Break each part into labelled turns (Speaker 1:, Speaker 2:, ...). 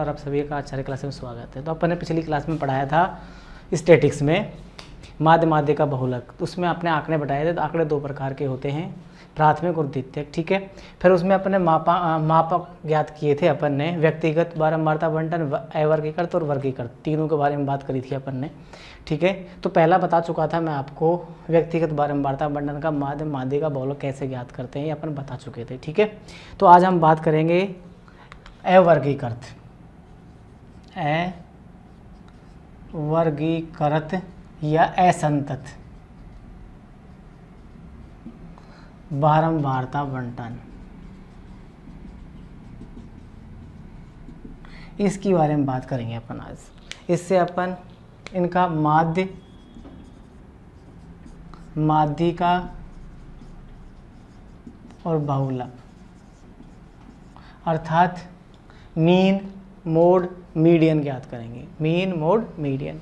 Speaker 1: और आप सभी का आचार्य क्लास में स्वागत है। तो अपन ने पिछली क्लास में पढ़ाया था स्टैटिक्स में माध्य माध्य का बहुलक। तो उसमें अपने आंकड़े बताए थे। तो आंकड़े दो प्रकार के होते हैं, प्राथमिक और द्वितीयक, ठीक है। फिर उसमें अपने मापक ज्ञात किए थे अपन ने, व्यक्तिगत बारंबारता बंटन, अवर्गीकृत और वर्गीकृत, तीनों के बारे में बात करी थी अपन ने, ठीक है। तो पहला बता चुका था मैं आपको व्यक्तिगत बारंबारता बंटन का माध्य माध्य का बहुलक कैसे ज्ञात करते हैं, ये अपन बता चुके थे, ठीक है। तो आज हम बात करेंगे अवर्गीकृत, अवर्गीकृत या असंतत बारंबारता बंटन, इसके बारे में बात करेंगे अपन आज। इससे अपन इनका माध्य माध्यिका और बहुलक अर्थात मीन मोड मीडियन ज्ञात करेंगे। Mean mode median.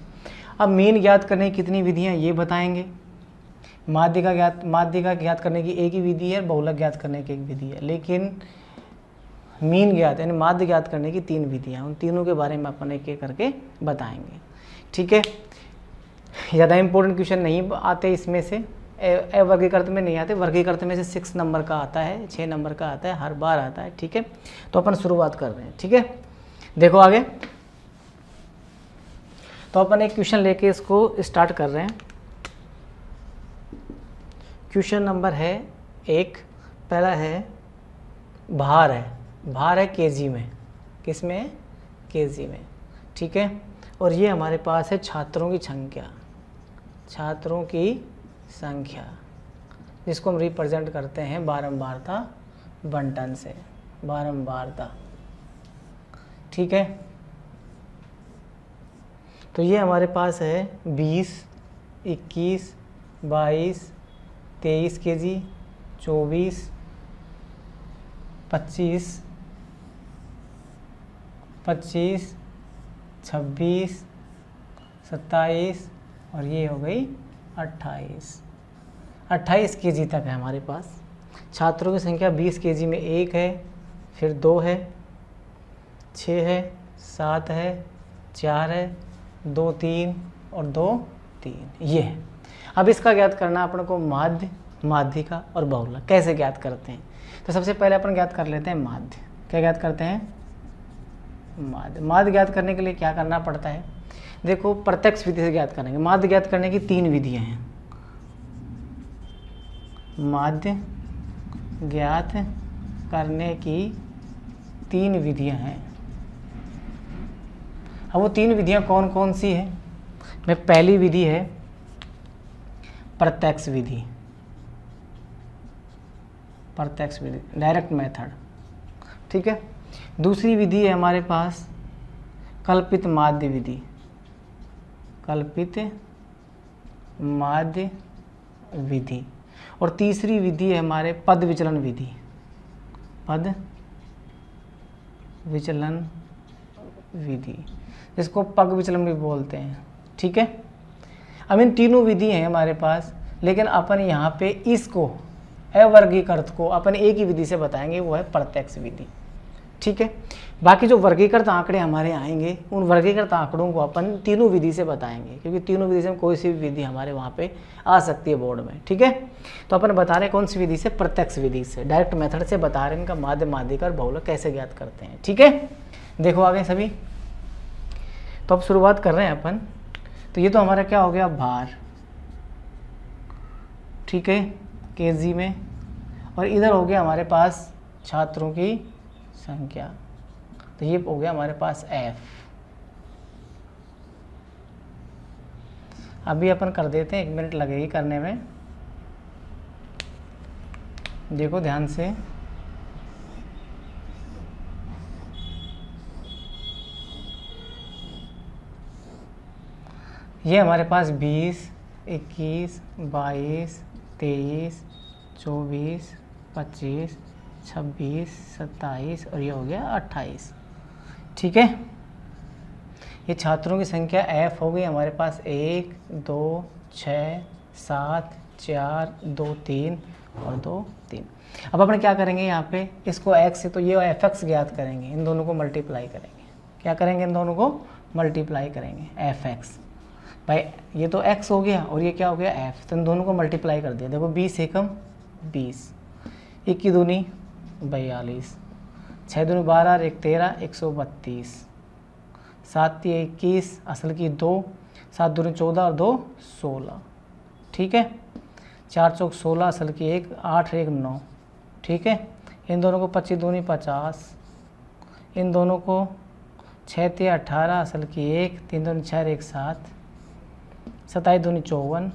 Speaker 1: अब मीन ज्ञात करने की कितनी विधियां ये बताएंगे। माध्यिका ज्ञात करने की एक ही विधि है, बहुलक ज्ञात करने की एक विधि है, लेकिन मीन ज्ञात यानी माध्य ज्ञात करने की तीन विधियां, उन तीनों के बारे में अपन एक एक करके बताएंगे, ठीक है। ज़्यादा इंपॉर्टेंट क्वेश्चन नहीं आते इसमें से, वर्गीकृत में नहीं आते, वर्गीकृत में से 6 नंबर का आता है, 6 नंबर का आता है, हर बार आता है, ठीक है। तो अपन शुरुआत कर रहे हैं, ठीक है। देखो आगे, तो अपन एक क्वेश्चन लेके इसको स्टार्ट कर रहे हैं। क्वेश्चन नंबर है 1, पहला है भार है केजी में, किस में है, केजी में, ठीक है। और ये हमारे पास है छात्रों की संख्या, जिसको हम रिप्रेजेंट करते हैं बारंबारता बंटन से, बारंबारता, ठीक है। तो ये हमारे पास है 20, 21, 22, 23 केजी, 24, 25, 26, 27 और ये हो गई 28 केजी तक है हमारे पास। छात्रों की संख्या 20 केजी में 1 है, फिर 2 है, 6 है, 7 है, 4 है, 2 3 और 2 3, ये है। अब इसका ज्ञात करना अपन को माध्य माध्यिका और बहुलक। कैसे ज्ञात करते हैं, तो सबसे पहले अपन ज्ञात कर लेते हैं माध्य। क्या ज्ञात करते हैं, माध्य ज्ञात करने के लिए क्या करना पड़ता है, देखो प्रत्यक्ष विधि से ज्ञात करेंगे। माध्य ज्ञात करने की 3 विधियां हैं, माध्य ज्ञात करने की 3 विधियां हैं। अब वो 3 विधियां कौन कौन सी है, में पहली विधि है प्रत्यक्ष विधि, डायरेक्ट मेथड, ठीक है। दूसरी विधि है हमारे पास कल्पित माध्य विधि, और तीसरी विधि है हमारे पद विचलन विधि, जिसको पग विचलन भी बोलते हैं, ठीक है। अब इन तीनों विधि हैं हमारे पास, लेकिन अपन यहाँ पे इसको अवर्गीकृत को अपन एक ही विधि से बताएंगे, वो है प्रत्यक्ष विधि, ठीक है। बाकी जो वर्गीकृत आंकड़े हमारे आएंगे, उन वर्गीकृत आंकड़ों को अपन तीनों विधि से बताएंगे, क्योंकि तीनों विधि से कोई सी भी विधि हमारे वहाँ पे आ सकती है बोर्ड में, ठीक है। तो अपन बता रहे हैं कौन सी विधि से, प्रत्यक्ष विधि से, डायरेक्ट मेथड से बता रहे हैं इनका माध्य माध्यिका और बहुलक कैसे ज्ञात करते हैं, ठीक है। देखो आगे सभी, तो अब शुरुआत कर रहे हैं अपन। तो ये तो हमारा क्या हो गया, भार, ठीक है, केजी में, और इधर हो गया हमारे पास छात्रों की संख्या, तो ये हो गया हमारे पास F। अभी अपन कर देते हैं, 1 मिनट लगेगी करने में, देखो ध्यान से। ये हमारे पास 20, 21, 22, 23, 24, 25, 26, 27 और ये हो गया 28, ठीक है। ये छात्रों की संख्या F हो गई हमारे पास 1, 2, 6, 7, 4, 2 3 और 2 3। अब अपन क्या करेंगे यहाँ पे, इसको x से तो ये fx ज्ञात करेंगे, इन दोनों को मल्टीप्लाई करेंगे, क्या करेंगे, इन दोनों को मल्टीप्लाई करेंगे, एफ एक्स। भाई ये तो x हो गया और ये क्या हो गया f, तो इन दोनों को मल्टीप्लाई कर दिया। देखो 20 एकम 20, 1 की दूनी 42, 6 दूनी 12 और 1 13, 132, 7 3 21, असल की 2, 7 दूनी 14 और 2 16, ठीक है। 4 चौक 16, असल की 1, 8 1 9, ठीक है। इन दोनों को 25 दूनी 50, इन दोनों को 6 3 18, असल की 1, 3 दूनी 6 1 7, 27 दूनी 54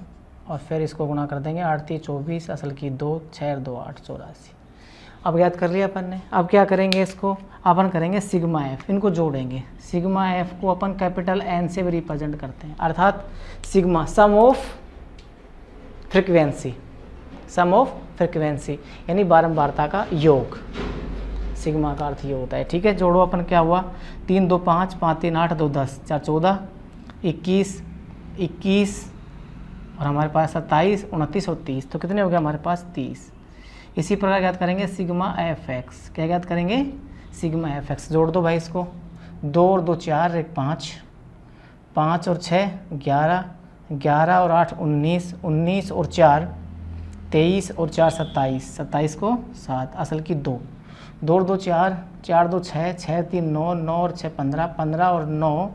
Speaker 1: और फिर इसको गुना कर देंगे, 8 3 24, असल की 2, 6 2 8 84। अब याद कर लिया अपन ने। अब क्या करेंगे, इसको अपन करेंगे सिग्मा एफ, इनको जोड़ेंगे। सिग्मा एफ को अपन कैपिटल एन से भी रिप्रेजेंट करते हैं, अर्थात sigma sum of frequency, sum of frequency यानी बारंबारता का योग। सिग्मा का अर्थ ये होता है, ठीक है। जोड़ो अपन, क्या हुआ, 3 2 5, 5 3 8, 2 10, 4 14, 21 21 और हमारे पास 27 29 और 30, तो कितने हो गए हमारे पास 30। इसी प्रकार याद करेंगे सिग्मा एफ एक्स, क्या याद करेंगे, सिग्मा एफ एक्स। जोड़ दो भाई इसको, 2 और 2 4, 1 5, 5 और 6 11, 11 और 8 19, 19 और 4 23 और 4 27, 27 को 7, असल की 2, 2 और 2 4, 4 2 6, 6 3 9, 9 और 6 15, 15 और 9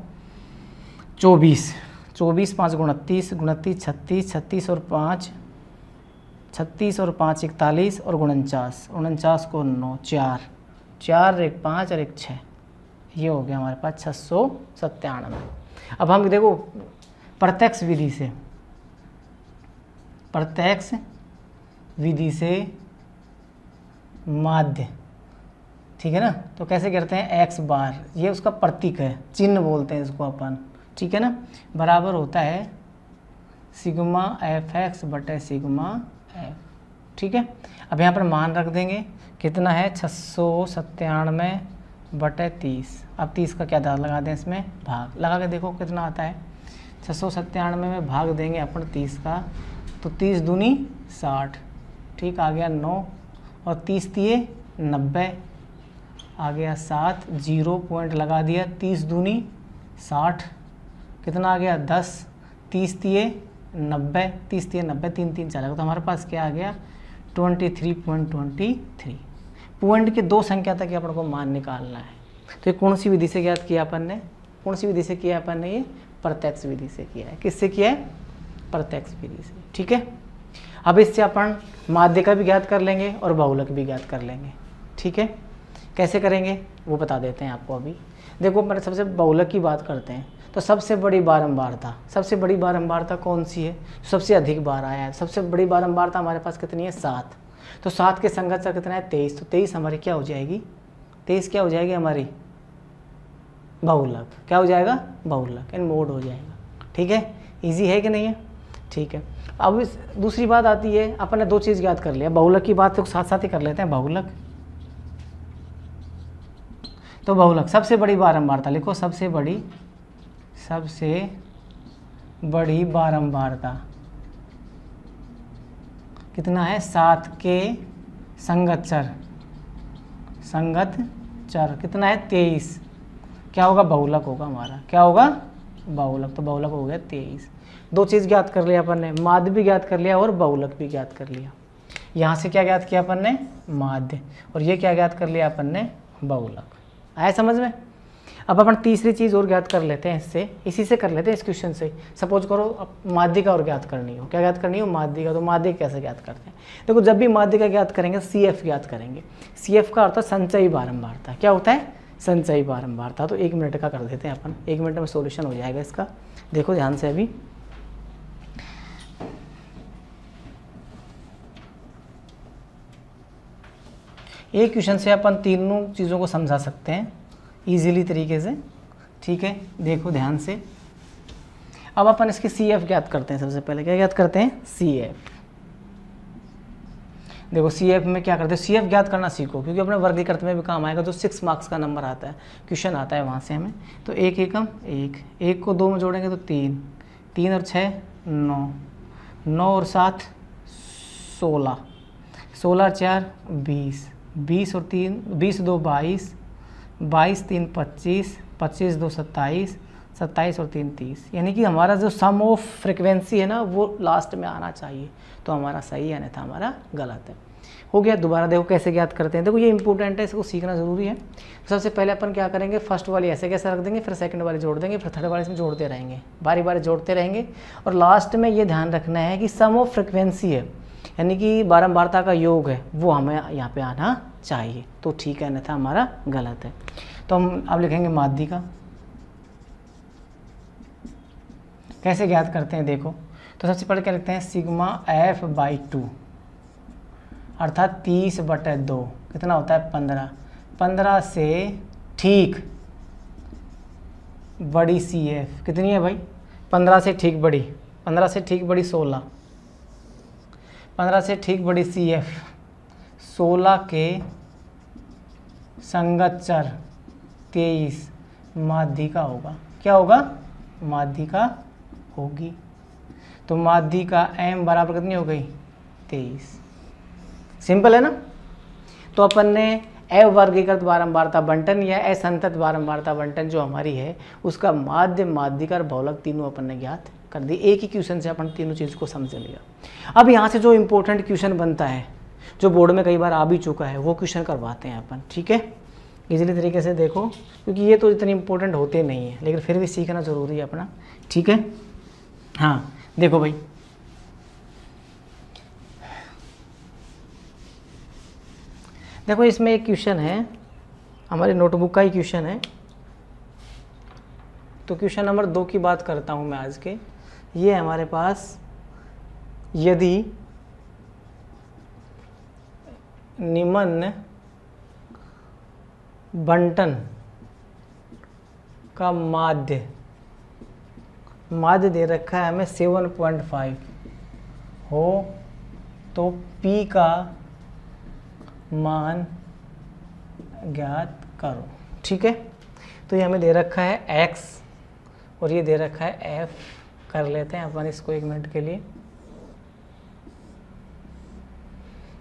Speaker 1: 24, 24 5 29, 29 36, 36 और 5 36 और 5 41 और 49, 49 को 9, 4 4 1 5 और 1 6, ये हो गया हमारे पास 697। अब हम देखो प्रत्यक्ष विधि से, प्रत्यक्ष विधि से माध्य, ठीक है ना। तो कैसे करते हैं, x बार, ये उसका प्रतीक है, चिन्ह बोलते हैं इसको अपन, ठीक है ना, बराबर होता है सिग्मा एफ एक्स बटे सिग्मा एफ, ठीक है। अब यहाँ पर मान रख देंगे, कितना है 697 बटे 30। अब 30 का क्या दाग लगा दें, इसमें भाग लगा के देखो कितना आता है। 697 में भाग देंगे अपन 30 का, तो 30 दूनी 60, ठीक, आ गया 9 और 30 दिए 90, आ गया 7, 0 पॉइंट लगा दिया, 30 दूनी 60, कितना आ गया 10, 30 दिए 90, 30 दिए 90, 3 3 चलेगा, तो हमारे पास क्या आ गया 23.23। पॉइंट के 2 संख्या तक अपन को मान निकालना है। तो ये कौन सी विधि से ज्ञात किया अपन ने, कौन सी विधि से किया अपन ने, ये प्रत्यक्ष विधि से किया है। किससे किया है, प्रत्यक्ष विधि से, ठीक है। अब इससे अपन माध्य का भी ज्ञात कर लेंगे और बहुलक भी ज्ञात कर लेंगे, ठीक है। कैसे करेंगे वो बता देते हैं आपको। अभी देखो मैंने सबसे बहुलक की बात करते हैं, तो सबसे बड़ी बारंबारता, सबसे बड़ी बारंबारता कौन सी है, सबसे अधिक बार आया है, सबसे बड़ी बारंबारता हमारे पास कितनी है 7, तो 7 के संगत से कितना है 23, तो 23 हमारी क्या हो जाएगी, 23 क्या हो जाएगी हमारी बहुलक, क्या हो जाएगा बहुलक, इन मोड हो जाएगा, ठीक है। इजी है कि नहीं है, ठीक है। अब इस दूसरी बात आती है, अपन ने 2 चीज़ याद कर लिया, बहुलक की बात तो साथ साथ ही कर लेते हैं। बहुलक, तो बहुलक सबसे बड़ी बारंबारता लिखो, सबसे बड़ी बारंबारता कितना है 7 के संगत चर कितना है 23, क्या होगा बहुलक होगा हमारा, क्या होगा बहुलक, तो बहुलक हो गया 23। 2 चीज़ ज्ञात कर लिया अपन ने, माध्य भी ज्ञात कर लिया और बहुलक भी ज्ञात कर लिया। यहाँ से क्या ज्ञात किया अपन ने, माध्य, और ये क्या ज्ञात कर लिया अपन ने, बहुलक। आया समझ में। अब अपन तीसरी चीज़ और ज्ञात कर लेते हैं, इससे इसी से कर लेते हैं, इस क्वेश्चन से। सपोज करो अब माध्य का और ज्ञात करनी हो, क्या ज्ञात करनी हो, माध्य का, तो माध्य कैसे ज्ञात करते हैं, देखो जब भी माध्य का ज्ञात करेंगे CF ज्ञात करेंगे। CF का अर्थ है संचयी बारंबारता, क्या होता है संचयी बारंबारता। तो 1 मिनट का कर देते हैं अपन, 1 मिनट में सॉल्यूशन हो जाएगा इसका। देखो ध्यान से, अभी एक क्वेश्चन से अपन तीनों चीज़ों को समझा सकते हैं इजीली तरीके से, ठीक है। देखो ध्यान से, अब अपन इसके CF ज्ञात करते हैं। सबसे पहले क्या ज्ञात करते हैं, CF। देखो CF में क्या करते हैं, CF ज्ञात करना सीखो, क्योंकि अपने वर्गीकृत में भी काम आएगा। जो 6 मार्क्स का नंबर आता है, क्वेश्चन आता है वहाँ से हमें। तो 1 एकम 1, 1 को 2 में जोड़ेंगे तो 3, 3 और 6 9, 9 और 7 16, 16 और 4 20, 20 और 3 20 2 22, 22 3 25, 25 2 27, 27 और 3 30, यानी कि हमारा जो सम ऑफ फ्रिक्वेंसी है ना वो लास्ट में आना चाहिए, तो हमारा सही है, अन्यथा हमारा गलत है। हो गया। दोबारा देखो कैसे ज्ञात करते हैं, देखो ये इंपॉर्टेंट है, इसको सीखना ज़रूरी है। सबसे पहले अपन क्या करेंगे, फर्स्ट वाली ऐसे कैसे रख देंगे, फिर सेकंड वाली जोड़ देंगे, फिर थर्ड वाली इसमें जोड़ते रहेंगे, बारी बारी जोड़ते रहेंगे। और लास्ट में ये ध्यान रखना है कि सम ऑफ फ्रिक्वेंसी है, यानी कि बारंबारता का योग है, वो हमें यहाँ पे आना चाहिए, तो ठीक है, अन्यथा हमारा गलत है। तो हम अब लिखेंगे माध्यिका। कैसे ज्ञात करते हैं देखो, तो सबसे पहले क्या लिखते हैं, सिग्मा F/2 अर्थात 30/2 कितना होता है 15, 15 से ठीक बड़ी CF कितनी है भाई, 15 से ठीक बड़ी, 15 से ठीक बड़ी 16, 15 से ठीक बड़ी CF 16 के संगत चर 23 माध्यिका होगा। क्या होगा, माध्यिका होगी। तो माध्यिका M बराबर कितनी हो गई 23। सिंपल है ना। तो अपन ने अवर्गीकृत बारंबारता बंटन या असंतत बारंबारता बंटन जो हमारी है उसका माध्य, माध्यिका और बहुलक तीनों अपन ने ज्ञात कर दी। एक ही क्वेश्चन से अपन तीनों चीज़ को समझ लिया। अब यहाँ से जो इम्पोर्टेंट क्वेश्चन बनता है, जो बोर्ड में कई बार आ भी चुका है, वो क्वेश्चन करवाते हैं अपन, ठीक है। इजीली तरीके से देखो, क्योंकि ये तो इतने इम्पोर्टेंट होते नहीं हैं, लेकिन फिर भी सीखना ज़रूरी है अपना, ठीक है। हाँ देखो भाई, देखो इसमें एक क्वेश्चन है, हमारे नोटबुक का ही क्वेश्चन है। तो क्वेश्चन नंबर 2 की बात करता हूँ मैं आज के। ये हमारे पास, यदि निम्न बंटन का माध्य दे रखा है हमें 7.5 हो, तो P का मान ज्ञात करो, ठीक है। तो ये हमें दे रखा है x और ये दे रखा है f। कर लेते हैं अपन इसको 1 मिनट के लिए।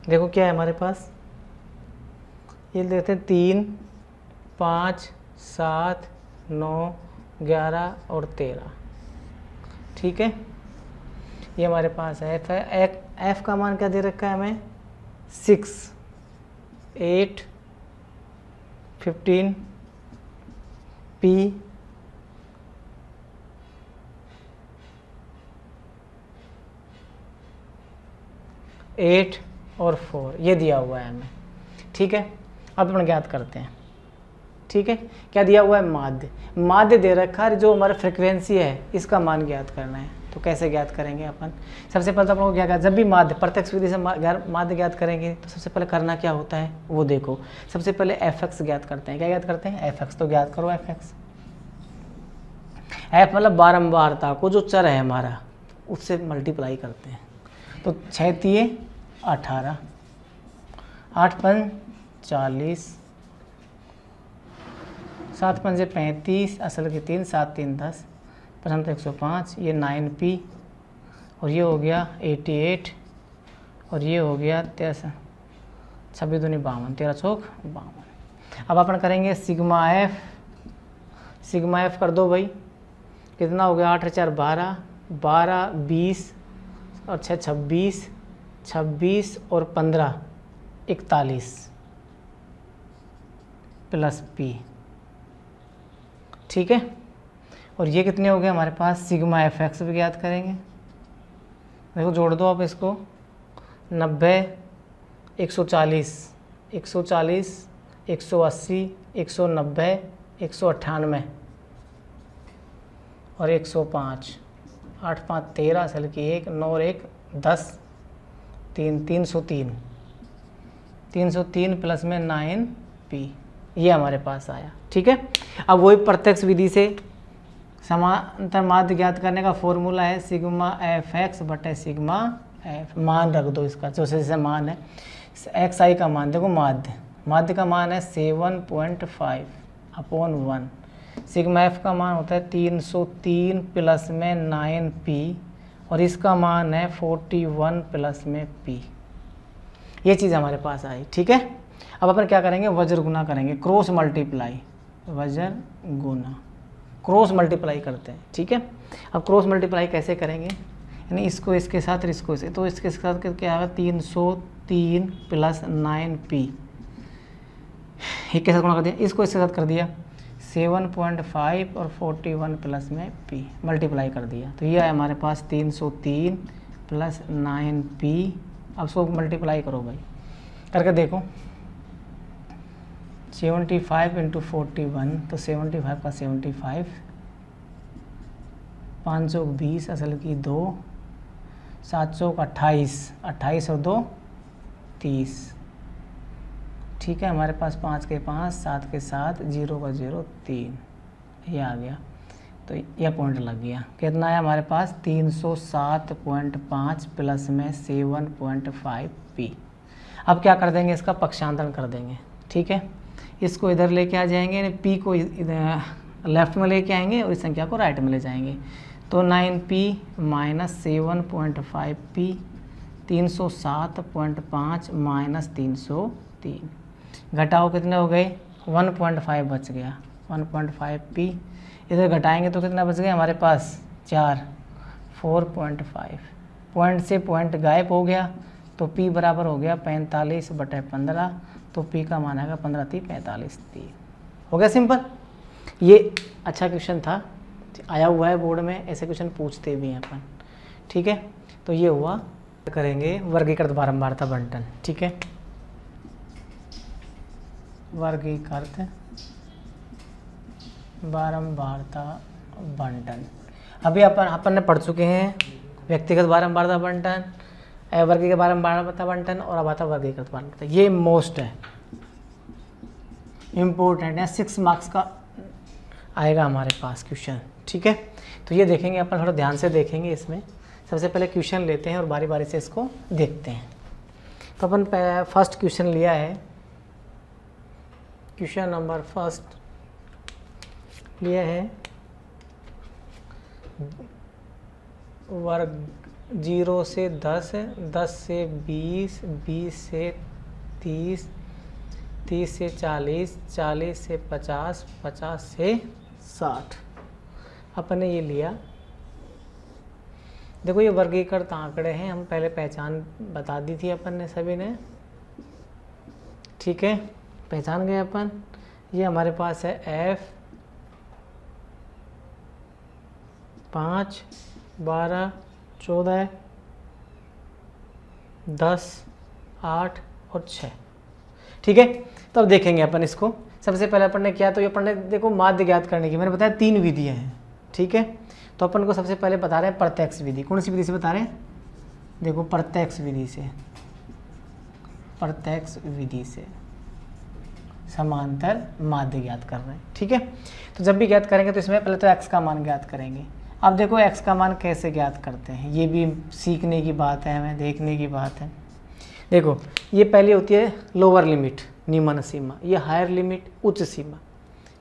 Speaker 1: देखो क्या है हमारे पास, ये देते हैं 3 5 7 9 11 और 13, ठीक है। ये हमारे पास f है। f का मान क्या दे रखा है हमें 6 8 15 P 8 और 4 ये दिया हुआ है हमें, ठीक है। अब अपन ज्ञात करते हैं, ठीक है। क्या दिया हुआ है, माध्य दे रखा है, जो हमारा फ्रिक्वेंसी है इसका मान ज्ञात करना है। तो कैसे ज्ञात करेंगे अपन, सबसे पहले तो अपन को क्या जब भी माध्य प्रत्यक्ष विधि से माध्य ज्ञात करेंगे तो सबसे पहले करना क्या होता है वो देखो। सबसे पहले fx ज्ञात करते हैं। क्या ज्ञात करते हैं, fx। तो ज्ञात करो fx। f मतलब बारंबारता को, जो चर है हमारा उससे मल्टीप्लाई करते हैं। तो 6 3 18, 8 5 40, 7 5 35, असल की 3, 7 3 10, प्रथम तो 105, ये 9P और ये हो गया 88 और ये हो गया 13, 26 दूनी 52, 13 चौक 52। अब अपन करेंगे सिग्मा एफ कर दो भाई, कितना हो गया 8 4 12, 12 20 और 6 26, 26 और 15 41 प्लस P, ठीक है। और ये कितने हो गए हमारे पास, सिग्मा fx भी ज्ञात करेंगे। देखो जोड़ दो आप इसको, 90 140 140 180 190 198 और 105, 8 5 13, असल की 1, 9 और 1 10, 3 303 प्लस में 9P, ये हमारे पास आया, ठीक है। अब वही प्रत्यक्ष विधि से समांतर माध्य ज्ञात करने का फॉर्मूला है सिग्मा fx बटे सिग्मा f। मान रख दो इसका, जो जैसे मान है xi का मान, देखो माध्य का मान है 7.5/1। सिग्मा f का मान होता है 303 प्लस में 9P और इसका मान है 41 प्लस में P। ये चीज़ हमारे पास आई, ठीक है। अब अपन क्या करेंगे, वज्र गुना करेंगे, क्रॉस मल्टीप्लाई। वजन गुना क्रॉस मल्टीप्लाई करते हैं, ठीक है। अब क्रॉस मल्टीप्लाई कैसे करेंगे, यानी इसको इसके साथ और इसको इसे, तो इसके साथ क्या आएगा 303 प्लस 9p, एक के साथ गुणा कर दिया, इसको इसके साथ कर दिया 7.5 और 41 प्लस में p मल्टीप्लाई कर दिया, तो ये है हमारे पास 303 प्लस 9p। अब इसको मल्टीप्लाई करो भाई, करके देखो 75 इंटू 41, तो 75 का 75, 520 असल की 2, 700 का 28, 28 और 2 30, ठीक है। हमारे पास 5 के 5, 7 के 7, 0 का 0, 3, ये आ गया, तो यह पॉइंट लग गया। कितना है हमारे पास 307.5 प्लस में 7.5p। अब क्या कर देंगे, इसका पक्षांतरण कर देंगे, ठीक है। इसको इधर लेके आ जाएंगे, यानी p को इधर लेफ्ट में लेके आएंगे और इस संख्या को राइट में ले जाएंगे, तो 9p माइनस 7.5p, 307.5 माइनस 303, घटाओ कितने हो गए 1.5 बच गया, 1.5p इधर घटाएंगे तो कितना बच गया हमारे पास 4, 4.5, पॉइंट से पॉइंट गायब हो गया, तो p बराबर हो गया 45/15, तो p का मान आएगा 15 × 3 = 45, 3 हो गया सिंपल। ये अच्छा क्वेश्चन था, आया हुआ है बोर्ड में, ऐसे क्वेश्चन पूछते भी हैं अपन, ठीक है। तो ये हुआ, करेंगे वर्गीकृत बारंबारता बंटन, ठीक है। वर्गीकृत बारंबारता बंटन, अभी अपन ने पढ़ चुके हैं व्यक्तिगत बारंबारता बंटन, अवर्गीकृत बारंबारता बंटन, और अब आता वर्गीकृत बारंबारता। ये मोस्ट है इम्पोर्टेंट है, 6 मार्क्स का आएगा हमारे पास क्वेश्चन, ठीक है। तो ये देखेंगे अपन, थोड़ा ध्यान से देखेंगे। इसमें सबसे पहले क्वेश्चन लेते हैं और बारी बारी से इसको देखते हैं। तो अपन फर्स्ट क्वेश्चन लिया है, क्वेश्चन नंबर फर्स्ट लिया है वर्ग 0 से 10, 10 से 20, 20 से 30, 30 से 40, 40 से 50, 50 से 60। अपन ने ये लिया, देखो ये वर्गीकृत आंकड़े हैं, हम पहले पहचान बता दी थी अपन ने सभी ने, ठीक है, पहचान गए अपन। ये हमारे पास है f 5, 12, 14, 10, 8 और 6, ठीक है। तो अब देखेंगे अपन इसको। सबसे पहले अपन ने क्या, तो ये अपन ने देखो माध्य ज्ञात करने की मैंने बताया 3 विधियां हैं, ठीक है। तो अपन को सबसे पहले बता रहे हैं प्रत्यक्ष विधि। कौन सी विधि से बता रहे हैं, देखो प्रत्यक्ष विधि से, प्रत्यक्ष विधि से समांतर माध्य ज्ञात कर रहे हैं, ठीक है। तो जब भी ज्ञात करेंगे तो इसमें पहले तो x का मान ज्ञात करेंगे। अब देखो x का मान कैसे ज्ञात करते हैं, ये भी सीखने की बात है, हमें देखने की बात है। देखो ये पहले होती है लोअर लिमिट, निम्न सीमा, ये हायर लिमिट, उच्च सीमा,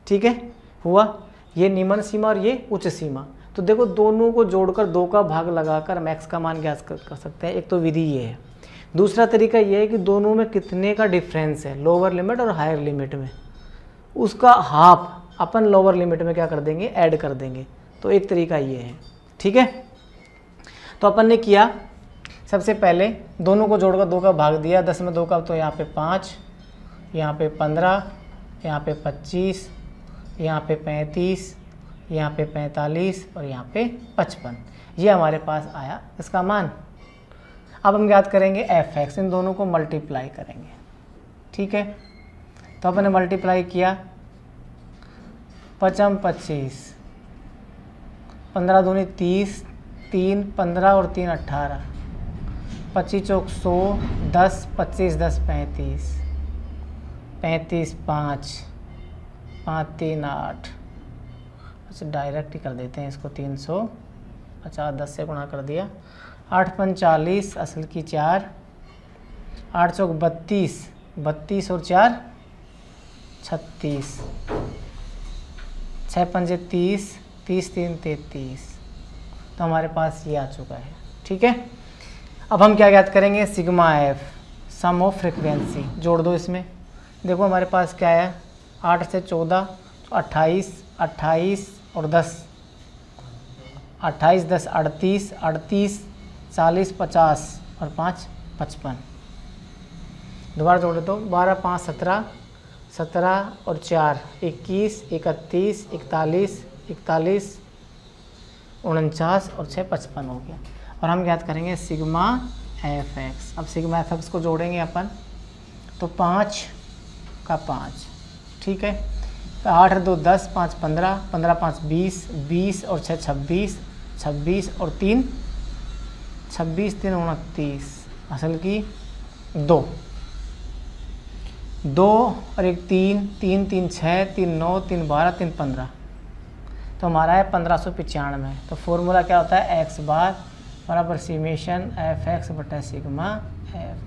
Speaker 1: ठीक है। हुआ ये निम्न सीमा और ये उच्च सीमा। तो देखो दोनों को जोड़कर 2 का भाग लगाकर हम x का मान ज्ञात कर सकते हैं। एक तो विधि ये है। दूसरा तरीका ये है कि दोनों में कितने का डिफरेंस है, लोअर लिमिट और हायर लिमिट में, उसका हाफ अपन लोअर लिमिट में क्या कर देंगे, ऐड कर देंगे। तो एक तरीका ये है, ठीक है। तो अपन ने किया, सबसे पहले दोनों को जोड़कर 2 का भाग दिया, 10 में 2 का, तो यहाँ पे 5, यहाँ पे 15, यहाँ पे 25, यहाँ पे 35, यहाँ पे 45 और यहाँ पे 55, ये हमारे पास आया इसका मान। अब हम ज्ञात करेंगे f(x), इन दोनों को मल्टीप्लाई करेंगे, ठीक है। तो अपन ने मल्टीप्लाई किया, 5 25, 15 दूनी 30, 3 15 और 3 18, 25 चौक 100, 10 25 10 35, 35 5, 5 3 8। अच्छा डायरेक्ट ही कर देते हैं इसको, 350, 10 से गुणा कर दिया, 8 45 असल की 4, 8 चौक 32, 32 और 4 36, 6 पंजे 30, 30 3 33। तो हमारे पास ये आ चुका है, ठीक है। अब हम क्या ज्ञात करेंगे, sigma f, sum of frequency, जोड़ दो इसमें। देखो हमारे पास क्या है, 8 से 14, 28, 28 और 10, 28, 10, 38, 38, 40, 50 और 5, 55। दोबारा जोड़े तो 12, 5, 17, 17 और 4, 21, 31, 41, 41, 49 और 6, 55 हो गया। और हम ज्ञात करेंगे सिग्मा एफ एक्स। अब सिग्मा एफ एक्स को जोड़ेंगे अपन, तो 5 का 5, ठीक है। तो 8 और 2 10, 5 15, 15 5 20, 20 और 6 26, 26 और 3 26, 3 29, असल की 2, 2 और 1 3, 3 3 6, 3 9, 3 12, 3 15, तो हमारा है 1595। तो फॉर्मूला क्या होता है, एक्स बार बराबर सीमेशन एफ एक्स बटा सिग्मा एफ।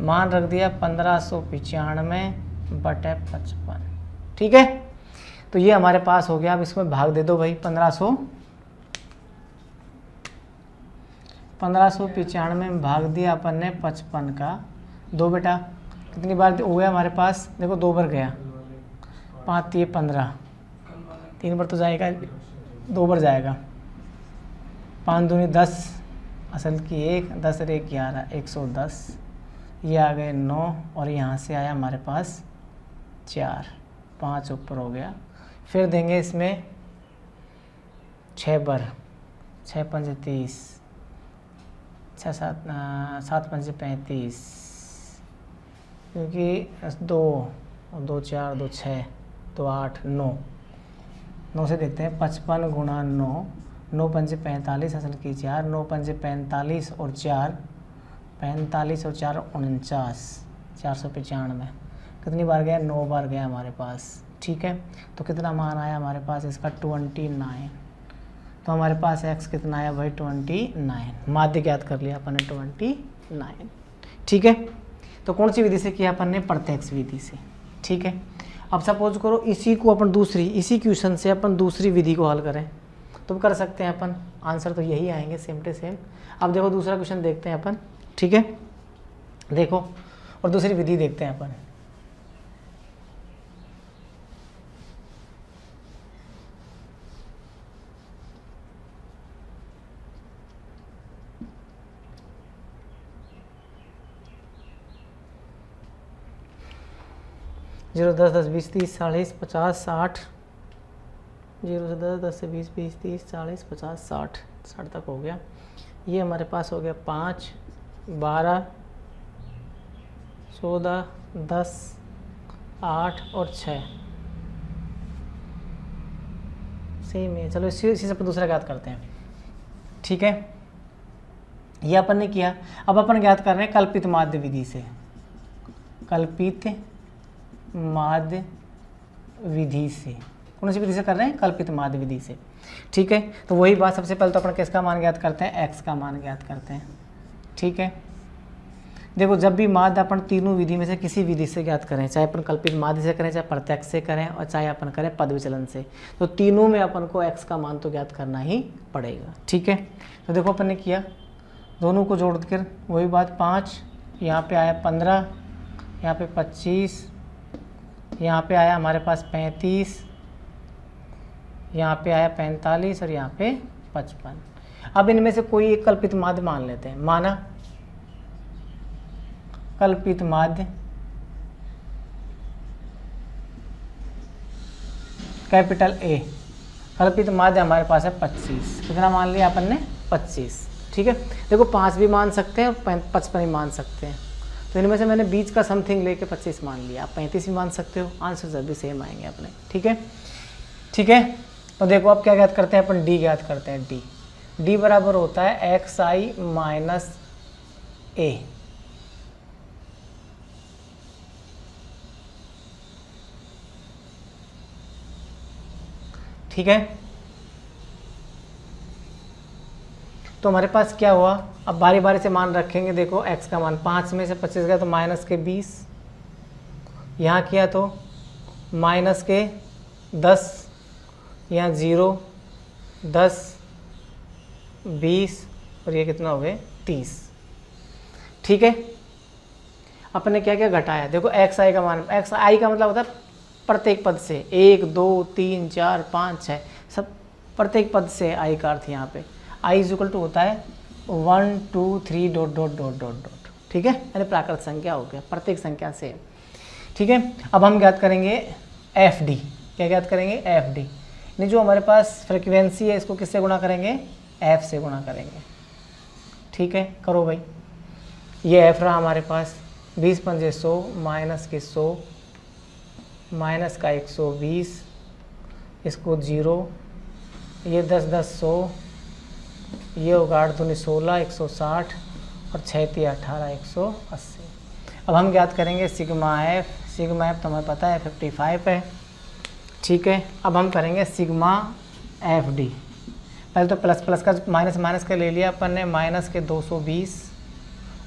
Speaker 1: मान रख दिया 1595 बटे 55, ठीक है। तो ये हमारे पास हो गया। अब इसमें भाग दे दो भाई, 1595 में भाग दिया अपन ने 55 का 2 बेटा, कितनी बार हो गया हमारे पास, देखो 2 बार गया, 5 3 15, 3 बार तो जाएगा, 2 बार जाएगा, 5 दूनी 10, असल की 1, 10 और 1 11, 110, ये आ गए 9 और यहाँ से आया हमारे पास 4, 5 ऊपर हो गया। फिर देंगे इसमें 6 बार, 6 5 30, 6 7 5 35, क्योंकि 2 और 2 4 2 6 2 8 9, 9 से देखते हैं, 55 गुणा 9, 9 5 45, असल की 4, 9 5 45 और 4 45 और 4 49, 495, कितनी बार गया, 9 बार गया हमारे पास, ठीक है। तो कितना मान आया हमारे पास इसका 29। तो हमारे पास x कितना आया भाई 29, माध्य ज्ञात कर लिया अपन ने 29, ठीक है। तो कौन सी विधि से किया अपन ने, प्रत्यक्ष विधि से, ठीक है। अब सपोज करो इसी को अपन इसी क्वेश्चन से अपन दूसरी विधि को हल करें, तो कर सकते हैं अपन, आंसर तो यही आएंगे सेम टू सेम। अब देखो दूसरा क्वेश्चन देखते हैं अपन, ठीक है, देखो और दूसरी विधि देखते हैं अपन। जीरो 10 10 20 30 40 50 60, 0 से 10 10 से 20 20 30 40 50 60, 60 तक हो गया। ये हमारे पास हो गया 5 12 14 10 8 और 6, सेम है। चलो इसी से अपन दूसरा ज्ञात करते हैं, ठीक है। ये अपन ने किया। अब अपन ज्ञात कर रहे हैं कल्पित माध्य विधि से, कल्पित माध्य विधि से। कौन सी विधि से कर रहे हैं, कल्पित माध्य विधि से, ठीक है। तो वही बात, सबसे पहले तो अपन किसका मान ज्ञात करते हैं, x का मान ज्ञात करते हैं, ठीक है। देखो जब भी माध्य अपन तीनों विधि में से किसी विधि से ज्ञात करें, चाहे अपन कल्पित माध्य से करें, चाहे प्रत्यक्ष से करें, और चाहे अपन करें पद विचलन से, तो तीनों में अपन को x का मान तो ज्ञात करना ही पड़ेगा, ठीक है। तो देखो अपन ने किया, दोनों को जोड़ कर वही बात, 5 यहाँ पे आया 15, यहाँ पे 25, यहाँ पे आया हमारे पास 35, यहाँ पे आया 45 और यहाँ पे 55। अब इनमें से कोई एक कल्पित माध्य मान लेते हैं। माना कल्पित माध्य कैपिटल A, कल्पित माध्य हमारे पास है 25। कितना मान लिया अपन ने, 25, ठीक है। देखो 5 भी मान सकते हैं और 55 भी मान सकते हैं, तो इनमें से मैंने बीच का समथिंग लेके 25 मान लिया। आप 35 भी मान सकते हो, आंसर जब भी सेम आएंगे अपने, ठीक है, ठीक है। तो देखो अब क्या ज्ञात करते हैं अपन, डी ज्ञात करते हैं। डी बराबर होता है xi माइनस a, ठीक है। तो हमारे पास क्या हुआ, अब बारी बारी से मान रखेंगे। देखो x का मान 5 में से 25 गया तो माइनस के 20, यहाँ किया तो माइनस के 10, यहाँ 0 10 20 और ये कितना हो गए 30, ठीक है। अपने क्या क्या घटाया, देखो xi का मान, xi का मतलब होता है प्रत्येक पद से 1 2 3 4 5 6 सब प्रत्येक पद से आई का अर्थ यहाँ पे आई इज इक्वल टू होता है 1 2 3 dot dot dot dot dot, ठीक है, यानी प्राकृत संख्या हो गया, प्रत्येक संख्या से, ठीक है। अब हम ज्ञात करेंगे एफ डी, क्या ज्ञात करेंगे एफ डी, यानी जो हमारे पास फ्रिक्वेंसी है इसको किससे गुणा करेंगे, एफ से गुणा करेंगे, ठीक है। करो भाई, ये एफ रहा हमारे पास 20 पंजे 100 माइनस के 100 माइनस का 120, इसको 0, ये 10 10 100, ये होगा 8 दूनी 16 160 और 6 3 18 180। अब हम ज्ञात करेंगे सिग्मा एफ तो हमें पता है 55 है, ठीक है। अब हम करेंगे सिग्मा एफ डी, पहले तो प्लस प्लस का माइनस माइनस का ले लिया अपन ने, माइनस के 220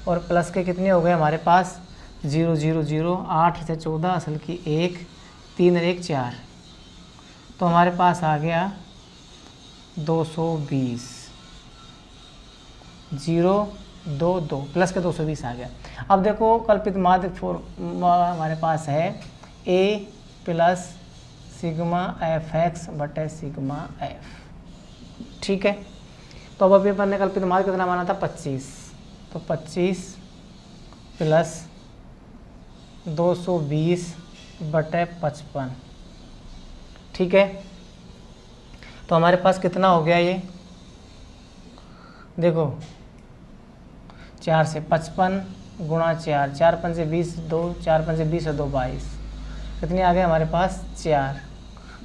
Speaker 1: और प्लस के कितने हो गए हमारे पास 0 0 0, 8 से 14 असल की 1 3 1 4, तो हमारे पास आ गया 220 0 2 2 प्लस के 220 आ गया। अब देखो कल्पित माध्य हमारे पास है a plus sigma F x बटे सिग्मा एफ, ठीक है। तो अब अभी अपन ने कल्पित माध्य कितना माना था 25, तो 25 प्लस 220 बटे 55, ठीक है। तो हमारे पास कितना हो गया ये, देखो 4 से 55 गुणा 4, 4 पंजे 20 2, 4 पंजे 20 और 2 22, कितने आ गए हमारे पास 4,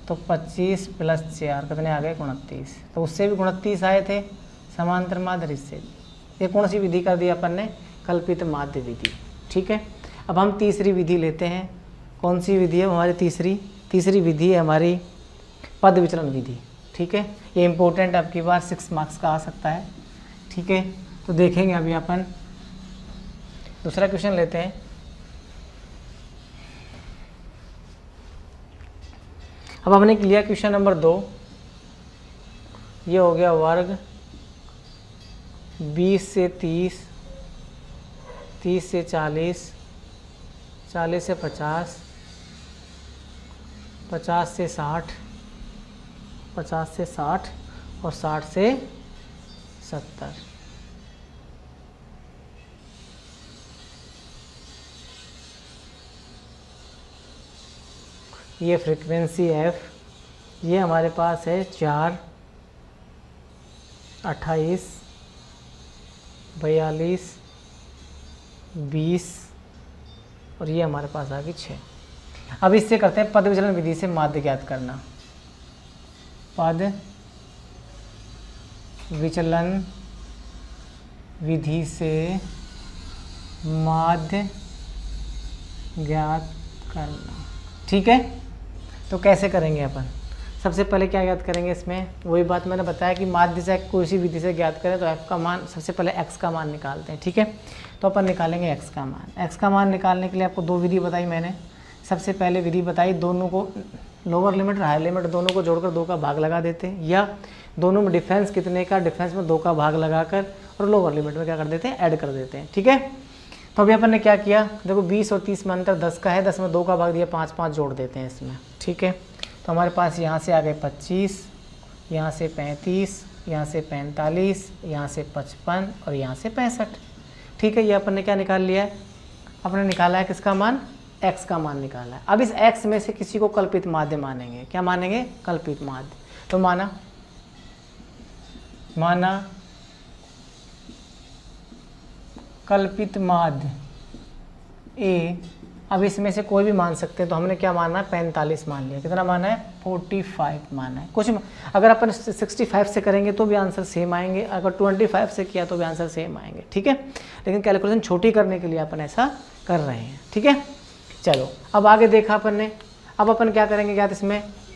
Speaker 1: तो 25 प्लस 4 कितने आ गए 29, तो उससे भी 29 आए थे समांतर माध्य से। ये कौन सी विधि कर दी अपन ने, कल्पित माध्य विधि, ठीक है। अब हम तीसरी विधि लेते हैं, कौन सी विधि है हमारी तीसरी विधि है हमारी पद विचलन विधि, ठीक है। ये इम्पोर्टेंट आपकी बार 6 मार्क्स का आ सकता है, ठीक है। तो देखेंगे अभी अपन दूसरा क्वेश्चन लेते हैं। अब हमने लिया क्वेश्चन नंबर 2, ये हो गया वर्ग 20 से 30, 30 से 40, 40 से 50, 50 से 60, 50 से 60 और 60 से 70। ये फ्रीक्वेंसी एफ, ये हमारे पास है 4 28 42 20 और ये हमारे पास आ गई 6। अब इससे करते हैं पद विचलन विधि से माध्य ज्ञात करना। पद विचलन विधि से माध्य ज्ञात करना, ठीक है। तो कैसे करेंगे अपन, सबसे पहले क्या ज्ञात करेंगे इसमें, वही बात मैंने बताया कि माध्य से कोई सी विधि से ज्ञात करें तो f का मान, सबसे पहले x का मान निकालते हैं, ठीक है। तो अपन निकालेंगे x का मान। x का मान निकालने के लिए आपको 2 विधि बताई मैंने। सबसे पहले विधि बताई, दोनों को लोअर लिमिट और हायर लिमिट दोनों को जोड़कर 2 का भाग लगा देते हैं, या दोनों में डिफरेंस कितने का, डिफरेंस में 2 का भाग लगाकर और लोअर लिमिट में क्या कर देते हैं, ऐड कर देते हैं, ठीक है। तो अभी अपन ने क्या किया, देखो 20 और 30 में अंतर 10 का है, 10 में 2 का भाग दिया, 5 5 जोड़ देते हैं इसमें, ठीक है। तो हमारे पास यहाँ से आ गए 25, यहाँ से 35, यहाँ से 45, यहाँ से 55 और यहाँ से 65, ठीक है। ये अपन ने क्या निकाल लिया है, अपने निकाला है किसका मान, x का मान निकाला है। अब इस x में से किसी को कल्पित माध्य मानेंगे, क्या मानेंगे, कल्पित माध्य। तो माना कल्पित माध्य a, अब इसमें से कोई भी मान सकते हैं, तो हमने क्या माना है, 45 मान लिया। कितना माना है, 45 माना है। कुछ अगर अपन 65 से करेंगे तो भी आंसर सेम आएंगे, अगर 25 से किया तो भी आंसर सेम आएंगे, ठीक है। लेकिन कैलकुलेशन छोटी करने के लिए अपन ऐसा कर रहे हैं, ठीक है। चलो अब आगे देखा अपन ने, अब अपन क्या करेंगे, क्या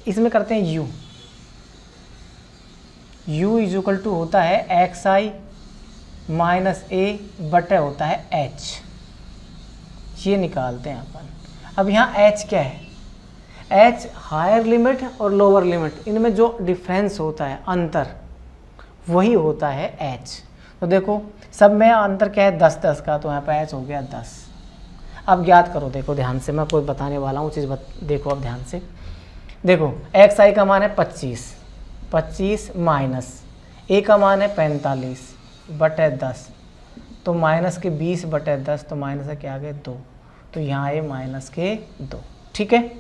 Speaker 1: इसमें करते हैं u इज इक्वल टू होता है xi माइनस a बटे होता है h, ये निकालते हैं अपन। अब यहाँ h क्या है, h हायर लिमिट और लोअर लिमिट, इनमें जो डिफरेंस होता है, अंतर, वही होता है h। तो देखो सब में अंतर क्या है, 10 10 का, तो यहाँ पर h हो गया 10। अब ज्ञात करो, देखो ध्यान से, मैं आपको बताने वाला हूँ चीज़, देखो अब ध्यान से देखो। एक्स आई का मान है 25 माइनस ए का मान है 45/10, तो माइनस के 20/10, तो माइनस के आगे 2, तो यहाँ ये माइनस के 2, ठीक है।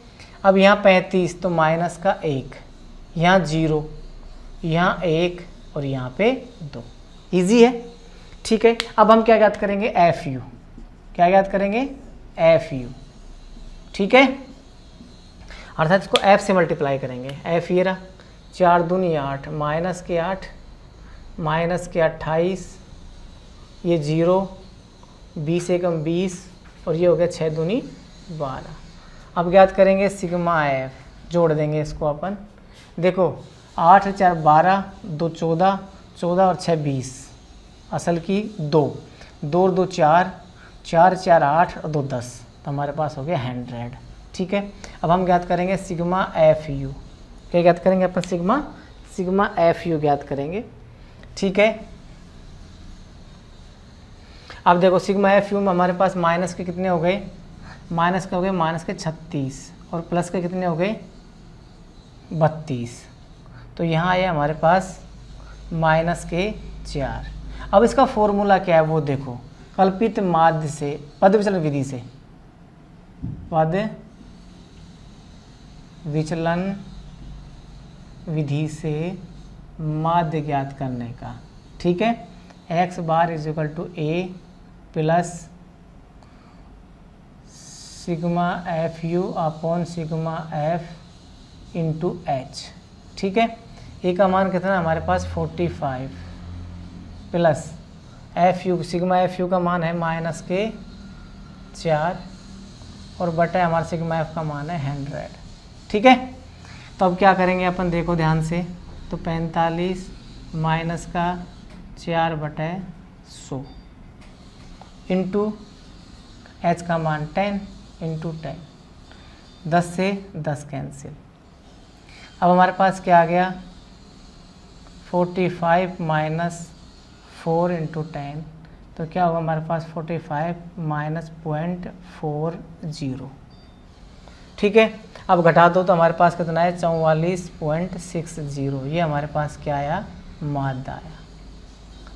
Speaker 1: अब यहाँ 35, तो माइनस का 1, यहाँ 0, यहाँ 1 और यहाँ पे 2। इजी है, ठीक है। अब हम क्या ज्ञात करेंगे, एफ यू, क्या ज्ञात करेंगे, एफ यू, ठीक है। अर्थात इसको एफ से मल्टीप्लाई करेंगे। एफ ये रहा 4 दूनी 8, माइनस के 8, माइनस के 28, ये 0, 20 एकम 20 और ये हो गया 6 दूनी 12। अब ज्ञात करेंगे सिग्मा एफ, जोड़ देंगे इसको अपन। देखो 8 4 12, 2 14, 14 और 6 20, असल की 2 2 2 4, 4 4 8 और 2 10, तो हमारे पास हो गया 100, ठीक है। अब हम ज्ञात करेंगे सिग्मा एफ यू, क्या ज्ञात करेंगे अपन, सिग्मा एफ यू ज्ञात करेंगे, ठीक है। अब देखो सिग्मा एफ यू में हमारे पास माइनस के कितने हो गए, माइनस के हो गए माइनस के 36 और प्लस के कितने हो गए 32, तो यहाँ आया हमारे पास माइनस के 4। अब इसका फॉर्मूला क्या है वो देखो, कल्पित माध्य से, पद विचलन विधि से, पद विचलन विधि से माध्य ज्ञात करने का, ठीक है। X bar is equal to a plus sigma f u upon sigma f into h, ठीक है। ए का मान कितना हमारे पास 45 plus f u, sigma f u का मान है माइनस के 4 और बटा हमारा सिग्मा एफ का मान है 100, ठीक है। तो अब क्या करेंगे अपन, देखो ध्यान से, तो 45 माइनस का 4/100 इंटू एच का मान 10 इंटू 10, 10 से 10 कैंसिल। अब हमारे पास क्या आ गया, 45 माइनस 4 इंटू 10, तो क्या होगा हमारे पास 45 माइनस 0.40, ठीक है। अब घटा दो तो हमारे पास कितना है 44.60, ये हमारे पास क्या आया, माध्य आया।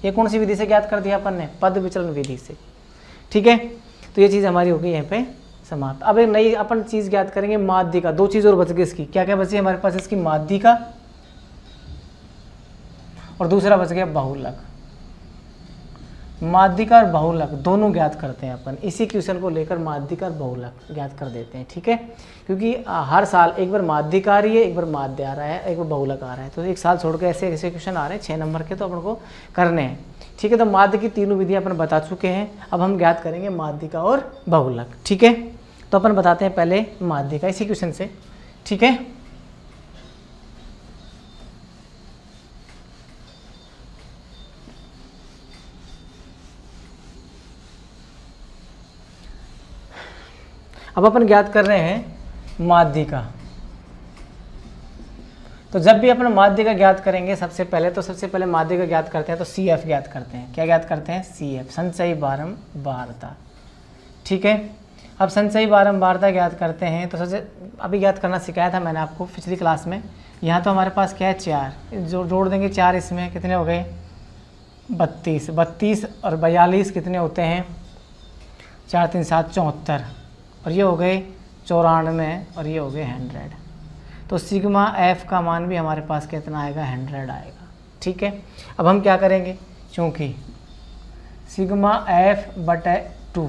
Speaker 1: ये कौन सी विधि से ज्ञात कर दिया अपन ने, पद विचलन विधि से, ठीक है। तो ये चीज़ हमारी हो गई यहाँ पे समाप्त। अब एक नई अपन चीज़ ज्ञात करेंगे माध्य का, 2 चीज़ और बच गई इसकी, क्या क्या बची हमारे पास, इसकी माध्य का और दूसरा बच गया बहुलक। माध्यिका और बहुलक दोनों ज्ञात करते हैं अपन, इसी क्वेश्चन को लेकर माध्यिका और बहुलक ज्ञात कर देते हैं, ठीक है। क्योंकि हर साल एक बार माध्यिका आ रही है, एक बार माध्य आ रहा है, एक बार बहुलक आ रहा है, तो एक साल छोड़ के ऐसे ऐसे क्वेश्चन आ रहे हैं 6 नंबर के, तो अपन को करने हैं, ठीक है। तो माध्य की तीनों विधियां अपन बता चुके हैं, अब हम ज्ञात करेंगे माध्यिका और बहुलक, ठीक है। तो अपन बताते हैं पहले माध्यिका इसी क्वेश्चन से, ठीक है। अब अपन ज्ञात कर रहे हैं माध्यिका। तो जब भी अपन माध्यिका ज्ञात करेंगे सबसे पहले माध्यिका ज्ञात करते हैं तो सी एफ ज्ञात करते हैं। क्या ज्ञात करते हैं, सी एफ, संचयी बारंबारता, ठीक है। अब संचयी बारंबारता ज्ञात करते हैं तो सबसे अभी ज्ञात करना सिखाया था मैंने आपको पिछली क्लास में। यहाँ तो हमारे पास क्या है 4, जो जोड़ देंगे 4, इसमें कितने हो गए 32, 32 और 42 कितने होते हैं 4 3 7 74, और ये हो गए 94 और ये हो गए 100। तो सिग्मा एफ का मान भी हमारे पास कितना आएगा 100 आएगा, ठीक है। अब हम क्या करेंगे, चूँकि सिग्मा एफ बटे 2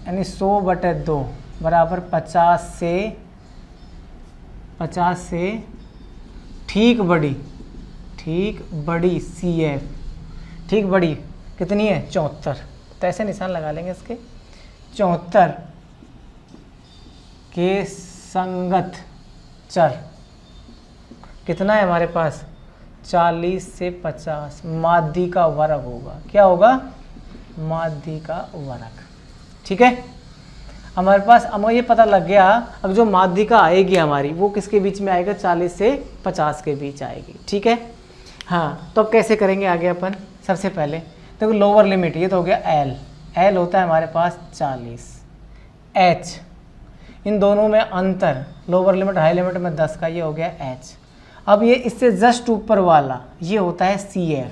Speaker 1: यानी 100/2 बराबर 50 से ठीक बड़ी सी एफ, ठीक बड़ी कितनी है 74, तो ऐसे निशान लगा लेंगे इसके, 74 के संगत चर कितना है हमारे पास 40 से 50, माध्य का वर्ग होगा। क्या होगा, माध्य का वर्ग, ठीक है। हमारे पास हमें ये पता लग गया, अब जो माध्यिका आएगी हमारी वो किसके बीच में आएगा 40 से 50 के बीच आएगी, ठीक है। हाँ, तो अब कैसे करेंगे आगे अपन, सबसे पहले देखो लोअर लिमिट, ये तो हो गया एल, L होता है हमारे पास 40, H इन दोनों में अंतर लोअर लिमिट हाई लिमिट में 10 का, ये हो गया H। अब ये इससे जस्ट ऊपर वाला ये होता है CF,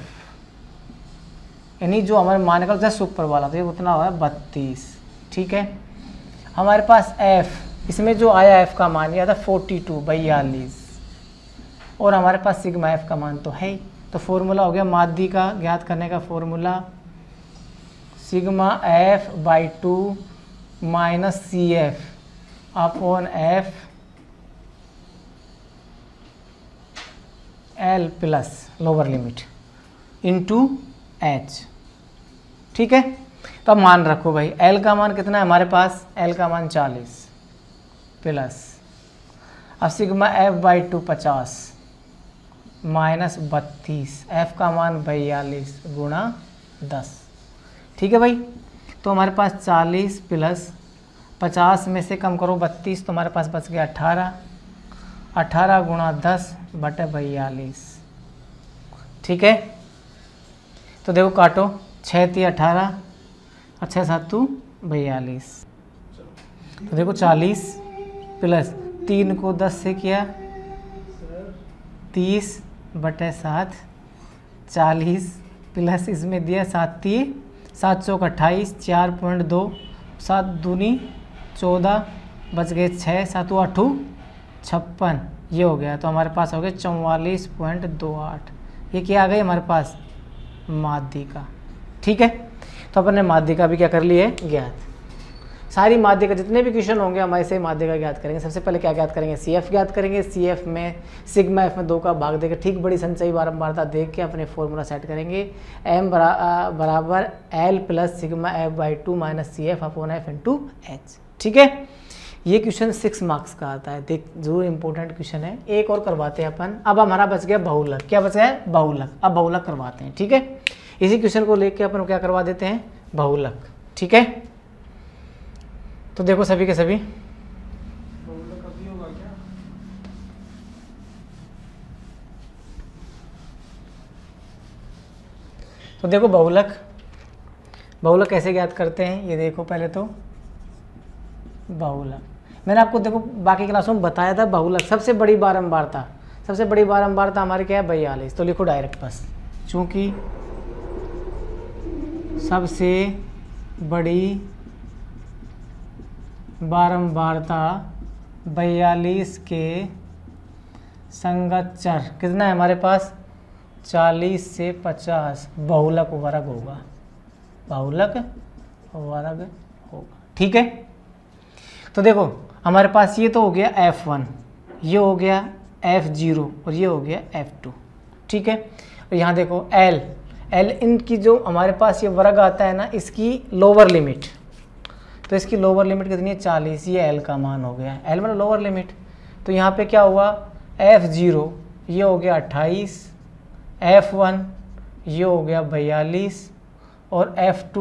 Speaker 1: यानी जो हमारे मान का जस्ट ऊपर वाला, तो ये उतना हुआ है 32, ठीक है। हमारे पास F, इसमें जो आया F का मान यह था 42 और हमारे पास सिग्मा F का मान तो है ही। तो फॉर्मूला हो गया माध्य का ज्ञात करने का formula sigma F/2 minus CF upon F L plus lower limit into H, ठीक है। तो अब मान रखो भाई, L का मान कितना है हमारे पास, L का मान 40 प्लस अब सिग्मा F/2 50 माइनस 32, F का मान 42 गुणा 10, ठीक है भाई। तो हमारे पास 40 प्लस 50 में से कम करो 32, तो हमारे पास बच गया 18 गुणा 10/42, ठीक है। तो देखो काटो, 6 × 18 और 6 × 7 = 42। तो देखो 40 प्लस 3 को 10 से किया 30/7, 40 प्लस इसमें दिया 7 चौक 28, 4.2, 7 दूनी 14, बच गए 6, 7 8 56, ये हो गया। तो हमारे पास हो गया 44.28, ये क्या आ गई हमारे पास माध्य का, ठीक है। तो अपन ने माध्य का भी क्या कर लिया है ज्ञात। सारी माध्य का जितने भी क्वेश्चन होंगे हम ऐसे माध्य का ज्ञात करेंगे। सबसे पहले क्या ज्ञात करेंगे, CF ज्ञात करेंगे। CF में सिग्मा F में 2 का भाग देकर ठीक बड़ी संचयी बारंबारता देख के अपने फॉर्मूला सेट करेंगे। M बराबर L plus sigma F/2 minus CF upon F into H, ठीक है। ये क्वेश्चन 6 मार्क्स का आता है, देख जरूर इंपॉर्टेंट क्वेश्चन है। एक और करवाते हैं अपन। अब हमारा बच गया बहुलक, क्या बचा है बहुलक। अब बहुलक करवाते हैं, ठीक है। इसी क्वेश्चन को लेके अपन क्या करवा देते हैं बहुलक, ठीक है। तो देखो सभी के सभी
Speaker 2: बहुलक अभी होगा क्या?
Speaker 1: तो देखो बहुलक कैसे ज्ञात करते हैं, ये देखो पहले तो बहुलक मैंने आपको देखो बाकी क्लासों में बताया था। बहुलक सबसे बड़ी बारंबारता हमारी क्या है 42। तो लिखो डायरेक्ट बस, चूंकि सबसे बड़ी बारंबारता 42 के संगत चर कितना है हमारे पास 40 से 50 बहुलक वर्ग होगा, ठीक है। तो देखो हमारे पास ये तो हो गया F1, ये हो गया F0 और ये हो गया F2, ठीक है। और यहाँ देखो L इनकी जो हमारे पास ये वर्ग आता है ना, इसकी लोअर लिमिट, तो इसकी लोअर लिमिट कितनी है 40, ये L का मान हो गया। L मतलब लोअर लिमिट। तो यहाँ पे क्या हुआ F0 ये हो गया 28, F1 ये हो गया 42 और F2